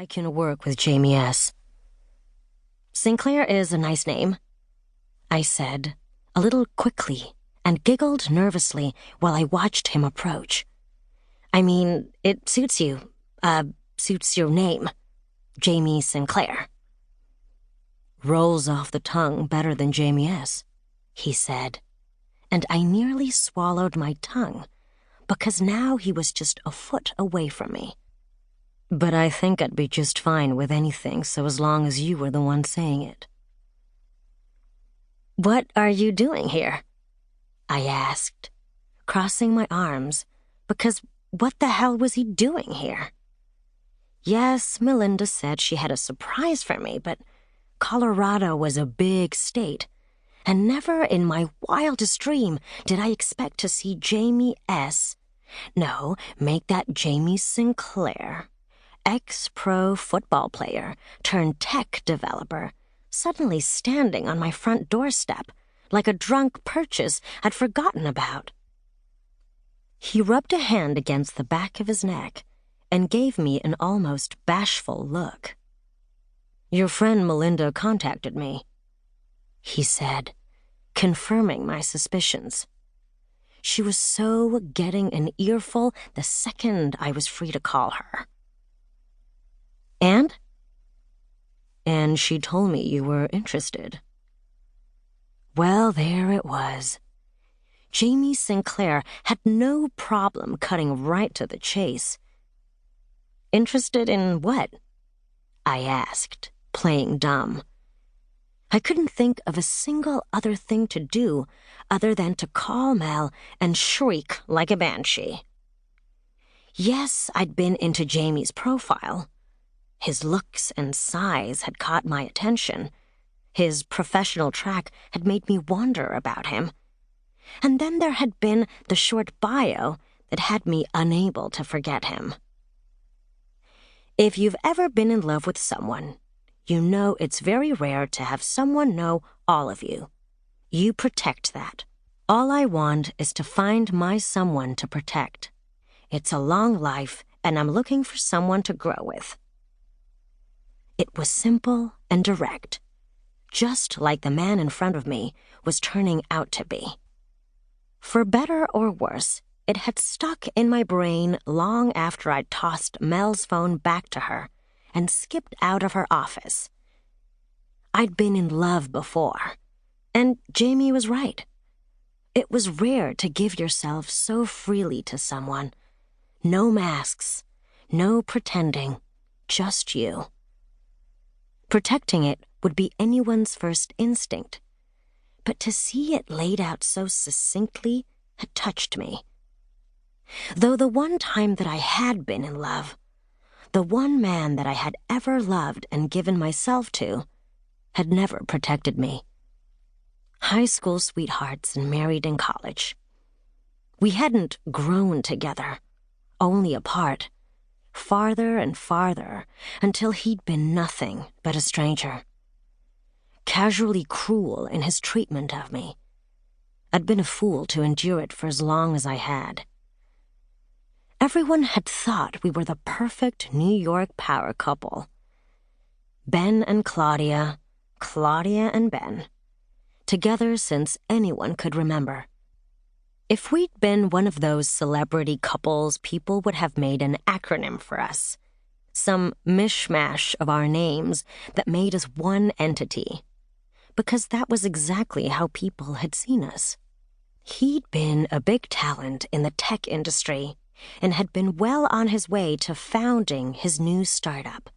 I can work with Jamie S. Sinclair is a nice name, I said, a little quickly, and giggled nervously while I watched him approach. I mean, it suits you. Suits your name. Jamie Sinclair. Rolls off the tongue better than Jamie S., he said, and I nearly swallowed my tongue, because now he was just a foot away from me. But I think I'd be just fine with anything so as long as you were the one saying it. What are you doing here? I asked, crossing my arms, because what the hell was he doing here? Yes, Melinda said she had a surprise for me, but Colorado was a big state, and never in my wildest dream did I expect to see Jamie S. No, make that Jamie Sinclair, ex-pro football player turned tech developer, suddenly standing on my front doorstep like a drunk purchase I'd forgotten about. He rubbed a hand against the back of his neck and gave me an almost bashful look. Your friend Melinda contacted me, he said, confirming my suspicions. She was so getting an earful the second I was free to call her. And? And she told me you were interested. Well, there it was. Jamie Sinclair had no problem cutting right to the chase. Interested in what? I asked, playing dumb. I couldn't think of a single other thing to do other than to call Mel and shriek like a banshee. Yes, I'd been into Jamie's profile. His looks and size had caught my attention. His professional track had made me wonder about him. And then there had been the short bio that had me unable to forget him. If you've ever been in love with someone, you know it's very rare to have someone know all of you. You protect that. All I want is to find my someone to protect. It's a long life, and I'm looking for someone to grow with. It was simple and direct, just like the man in front of me was turning out to be. For better or worse, it had stuck in my brain long after I'd tossed Mel's phone back to her and skipped out of her office. I'd been in love before, and Jamie was right. It was rare to give yourself so freely to someone. No masks, no pretending, just you. Protecting it would be anyone's first instinct, but to see it laid out so succinctly had touched me. Though the one time that I had been in love, the one man that I had ever loved and given myself to, had never protected me. High school sweethearts and married in college. We hadn't grown together, only apart, farther and farther, until he'd been nothing but a stranger. Casually cruel in his treatment of me. I'd been a fool to endure it for as long as I had. Everyone had thought we were the perfect New York power couple. Ben and Claudia, Claudia and Ben, together since anyone could remember. If we'd been one of those celebrity couples, people would have made an acronym for us, some mishmash of our names that made us one entity, because that was exactly how people had seen us. He'd been a big talent in the tech industry and had been well on his way to founding his new startup.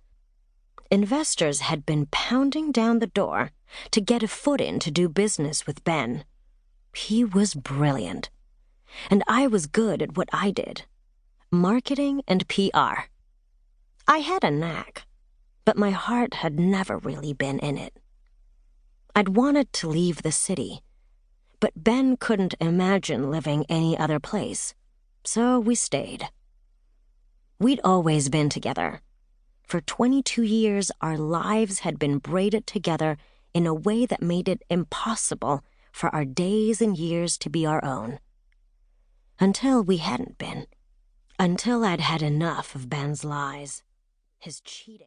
Investors had been pounding down the door to get a foot in to do business with Ben. He was brilliant, and I was good at what I did, marketing and PR. I had a knack, but my heart had never really been in it. I'd wanted to leave the city, but Ben couldn't imagine living any other place, so we stayed. We'd always been together. For 22 years, our lives had been braided together in a way that made it impossible for our days and years to be our own. Until we hadn't been. Until I'd had enough of Ben's lies, his cheating.